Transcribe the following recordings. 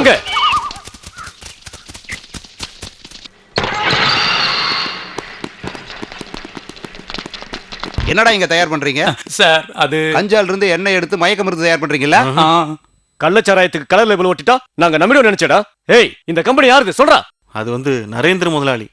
வாங்க. என்னடா இங்க தயார் பண்றீங்க? சார் அது கஞ்சால இருந்து எண்ணெய் எடுத்து மயக்க மருந்து தயார் பண்றீங்களா? கள்ளச்சாராயத்துக்கு கலர் லேபிள் ஒட்டிட்டா நாங்க நம்பிடுவோம் நினைச்சடா. ஏய், இந்த கம்பெனி யாருது சொல்றா? அது நரேந்திர முதலாளி.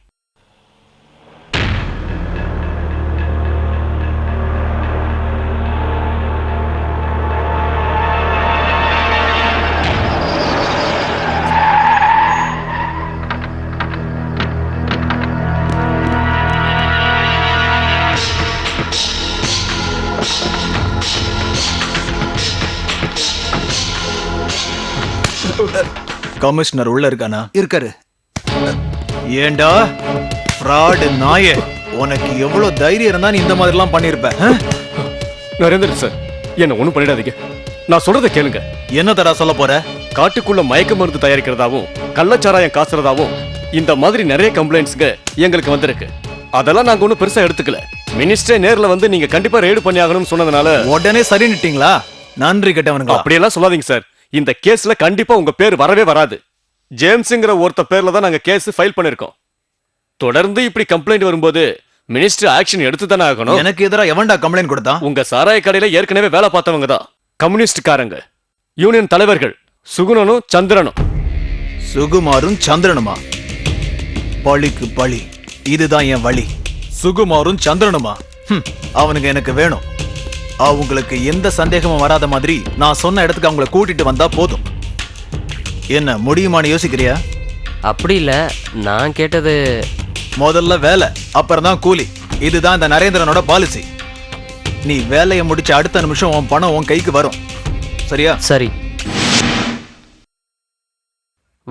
கமிஷனர் உள்ள இருக்கானா? இருக்காரு. ஏண்டா ஃப்ராட் நாயே, உனக்கு எவ்வளவு தைரியம் இருந்தா நீ இந்த மாதிரி எல்லாம் பண்ணிருப்ப? நரேந்திரன் சார், என்ன ஒண்ணும் பண்ணிடாதீங்க. நான் சொல்றதை கேளுங்க. என்ன தடா சொல்ல போற? காட்டுக்குள்ள மயக்க மருந்து தயாரிக்கிறதாவும் கள்ளச்சாராயம் காசுறதாவும் இந்த மாதிரி நிறைய கம்ப்ளைண்ட்ஸ்ங்க எங்களுக்கு வந்திருக்கு. அதெல்லாம் நாங்க ஒன்னும் பெருசா எடுத்துக்கல. மினிஸ்டரே நேர்ல வந்து நீங்க கண்டிப்பா ரெய்டு பண்ணி ஆகணும்னு சொன்னதுனால உடனே சரின்னுட்டீங்களா? நன்றி கெட்டவனுங்களா. அப்படியெல்லாம் சொல்லாதீங்க சார். இந்த கேஸ்ல கண்டிப்பா உங்க பேர் வரவே வராது. ஜேம்ஸ்ங்கிற ஒருத்த பேர்ல தான் நாங்க கேஸ் ஃபைல் பண்ணிருக்கோம். தொடர்ந்து இப்படி கம்ப்ளைண்ட் வரும்போது மினிஸ்டர் ஆக்ஷன் எடுத்து தானே ஆகணும். எனக்கு எதிரா எவன்டா கம்ப்ளைண்ட் கொடுத்தான்? உங்க சாராய கடையில ஏற்கனவே வேலை பார்த்தவங்க தான். கம்யூனிஸ்ட்காரங்க, யூனியன் தலைவர்கள் சுகுணனும் சந்திரனும். சுகுமாரும் சந்திரனுமா? பழிக்கு பழி, இதுதான் என் வழி. சுகுமாரும் சந்திரனுமா? அவனுக்கு எனக்கு வேணும். அவங்களுக்கு எந்த சந்தேகமும் வராத மாதிரி நான் சொன்ன இடத்துக்கு அவங்கள கூட்டிட்டு வந்தா போதும். என்ன முடியுமான்னு யோசிக்கிறியா? அப்படி இல்ல, நான் கேட்டது முதல்ல வேலை, அப்புறம் தான் கூலி. இதுதான் இந்த நரேந்திரனோட பாலிசி. நீ வேலையை முடிச்ச அடுத்த நிமிஷம் உன் பணம் உன் கைக்கு வரும். சரியா? சரி.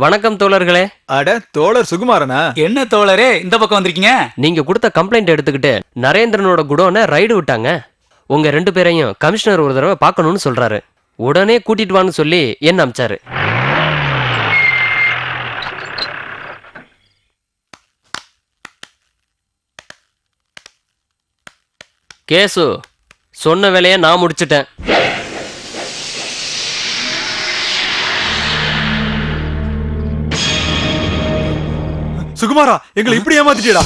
வணக்கம் தோழர்களே. அட, தோழர் சுகுமாரனா? என்ன தோழரே இந்த பக்கம் வந்திருக்கீங்க? நீங்க கொடுத்த கம்ப்ளைண்ட் எடுத்துக்கிட்டு நரேந்திரனோட குடோனை ரைடு விட்டாங்க. உங்க 2 பேரையும் கமிஷனர் ஒரு தடவை பார்க்கணும்னு சொல்றாரு. உடனே கூட்டிட்டு வான்னு சொல்லி என்ன அமிச்சாரு. கேசு, சொன்ன வேலையை நான் முடிச்சிட்டேன். சுகுமாரா, எங்களை இப்படி ஏமாத்திட்டீடா.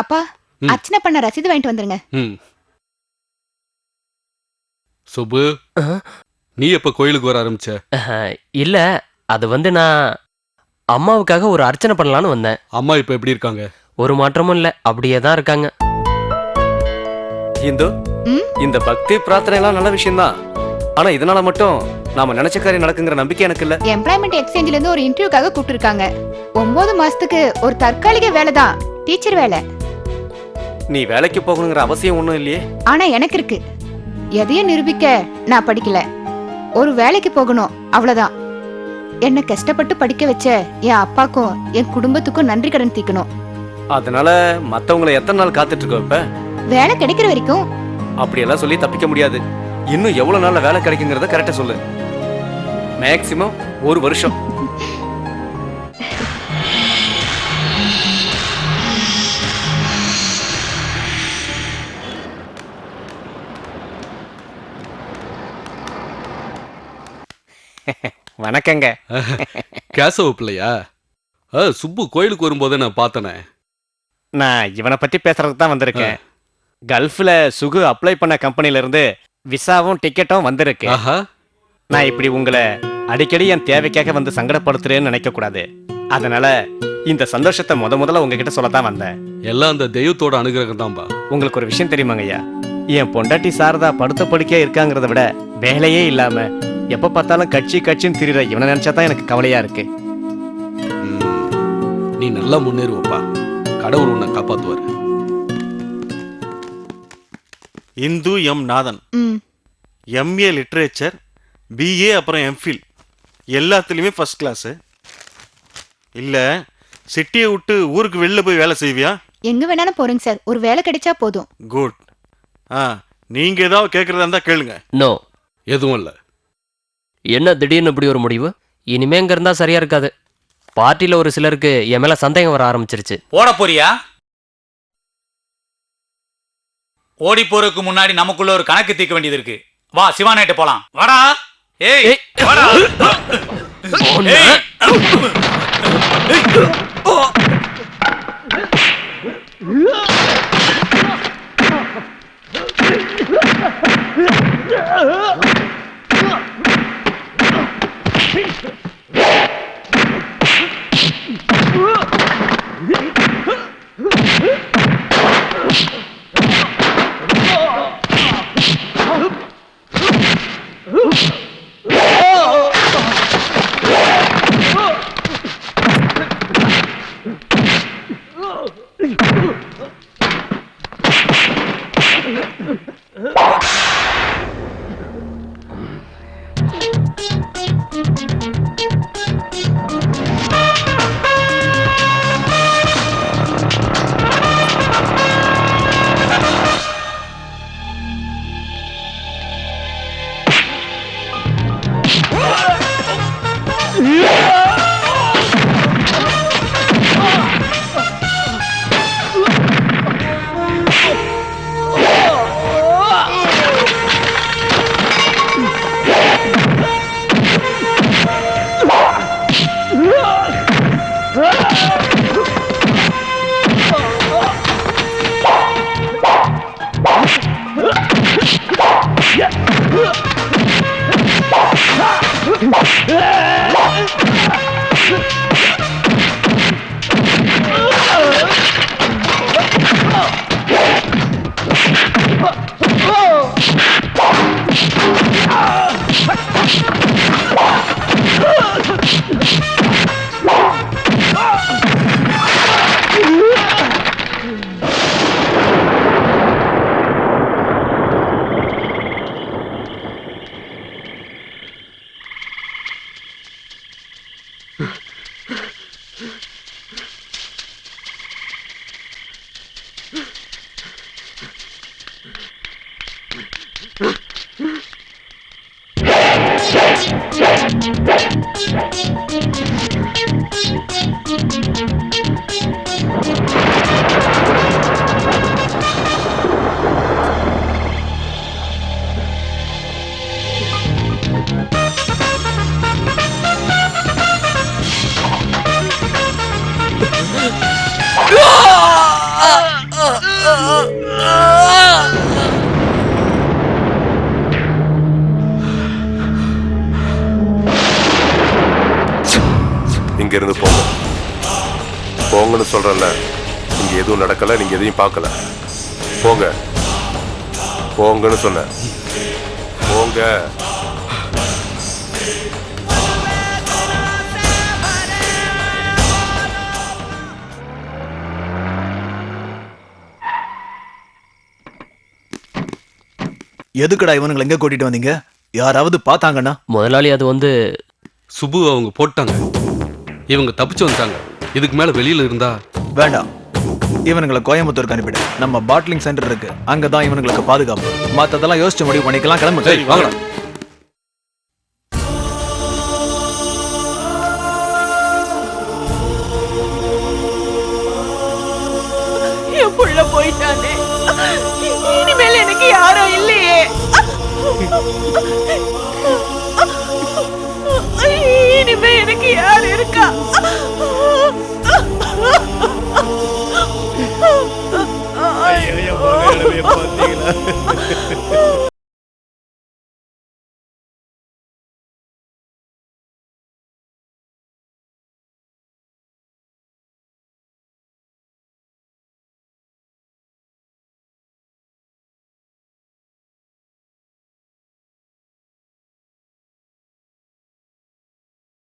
அப்பா, அர்ச்சனை பண்ண ரசீது வாங்கிட்டு வந்துருங்க. சுப்பு, நீ எப்ப கோயிலுக்கு வர ஆரம்பிச்ச? இல்ல, அது நான் அம்மாவுக்காக ஒரு அர்ச்சனை பண்ணலான்னு வந்தேன். அம்மா இப்ப எப்படி இருக்காங்க? ஒரு மாற்றமும் இல்ல, அப்படியே தான் இருக்காங்க. இந்து, இந்த பக்தி பிரார்த்தனை எல்லாம் நல்ல விஷயம் தான். ஆனா இதனால மட்டும் நாம நினைச்ச காரியம் நடக்குங்கிற நம்பிக்கை எனக்கு இல்ல. எம்ப்ளாய்மெண்ட் எக்ஸ்சேஞ்சில இருந்து ஒரு இன்டர்வியூக்காக கூப்பிட்டுருக்காங்க. 9 மாசத்துக்கு ஒரு தற்காலிக வேலை தான், டீச்சர் வேலை. நீ வேலைக்கு போகணுங்கிற அவசியம் ஒண்ணும் இல்லையே. ஆனா எனக்கு இருக்கு. எதையும் நிரூபிக்க நான் படிக்கல, ஒரு வேலைக்கு போகணும், அவ்வளவுதான். என்ன கஷ்டப்பட்டு படிக்க வச்ச என் அப்பாக்கும் என் குடும்பத்துக்கும் நன்றி கடன் தீக்கணும். அதனால மத்தவங்களை எத்தனை நாள் காத்துட்டு இருக்கோம்? இப்ப வேலை கிடைக்கிற வரைக்கும். அப்படியெல்லாம் சொல்லி தப்பிக்க முடியாது. இன்னும் எவ்வளவு நாள்ல வேலை கிடைக்குங்கிறத கரெக்டா சொல்லு. மேக்சிமம் 1 வருஷம். வணக்கங்க. கேசவ பிள்ளையா? சுப்பு கோயிலுக்கு வரும்போது நான் பார்த்தனே. நான் இவனை பத்தி பேசுறதுக்கு தான் வந்திருக்கேன். கல்ஃப்ல சுகு அப்ளை பண்ண கம்பெனில இருந்து விசாவும் டிக்கெட்டும் வந்திருக்கு. நான் இப்படி உங்களை அடிக்கடி என் தேவைக்காக வந்து சங்கடப்படுத்துறேன்னு நினைக்க கூடாது. அதனால இந்த சந்தோஷத்தை முதல்ல உங்ககிட்ட சொல்லத்தான் வந்தேன். எல்லாம் அந்த தெய்வத்தோட அனுகிரகம் தான்பா. உங்களுக்கு ஒரு விஷயம் தெரியுமாங்க ஐயா? என் பொண்டாட்டி சாரதா படுத்த படுக்கையா இருக்காங்கிறத விட வேலையே இல்லாம எப்ப பார்த்தாலும் கட்சின்னு திரிற இவனை நினைச்சா தான் எனக்கு கவலையா இருக்கு. நீ நல்லா முன்னேறுவப்பா. கடவுள் உன்னை காப்பாத்துவாரு. இந்து எம் நாதன், எம்ஏ லிட்ரேச்சர், பிஏ, அப்புறம் எம்ஃபில் எல்லாத்துலேயுமே ஃபர்ஸ்ட் கிளாஸு. இல்லை சிட்டியை விட்டு ஊருக்கு வெளில போய் வேலை செய்வியா? எங்க வேணாலும் போறேங்க சார், ஒரு வேலை கிடைச்சா போதும். குட். நீங்கள் ஏதாவது கேட்குறதா இருந்தால் கேளுங்க. நோ. எதுவும் இல்லை. என்ன திடீர்னு இப்படி ஒரு முடிவு? இனிமே இங்க இருந்தா சரியா இருக்காது. பார்ட்டில ஒரு சிலருக்கு என் மேல சந்தேகம் வர ஆரம்பிச்சிருச்சு. ஓட போறியா? ஓடி போறதுக்கு முன்னாடி நமக்குள்ள ஒரு கணக்கு தீர்க்க வேண்டியது இருக்கு. வா சிவானேட்ட போலாம். வாடா. ஏய் வாடா. ஏய். இங்க இருந்து போங்க. போங்கன்னு சொல்றேன்ல. இங்க எதுவும் நடக்கல, நீங்க எதையும் பார்க்கல. போங்க போங்கன்னு சொன்ன. போங்க. எதுக்குடா இவனுங்களை எங்க கூட்டிட்டு வந்தீங்க? யாராவது பார்த்தாங்கன்னா? முதலாளி அது வந்து சுபு அவங்க போட்டாங்க. இவங்க தப்பிச்சு வந்துட்டாங்க. இதுக்கு மேல வெளியில இருந்தா வேண்டாம். இவனுங்களை கோயம்புத்தூருக்கு அனுப்பிடு. நம்ம பாட்லிங் சென்டர் இருக்கு, அங்கதான் இவனுங்களுக்கு பாதுகாப்பு. மத்ததெல்லாம் யோசிச்சு முடிவு பண்ணிக்கலாம். கிளம்பு. சரி வாங்கடா. என் புள்ள போயிட்டானே, இனிமேல் எனக்கு யாரும் இல்லையே.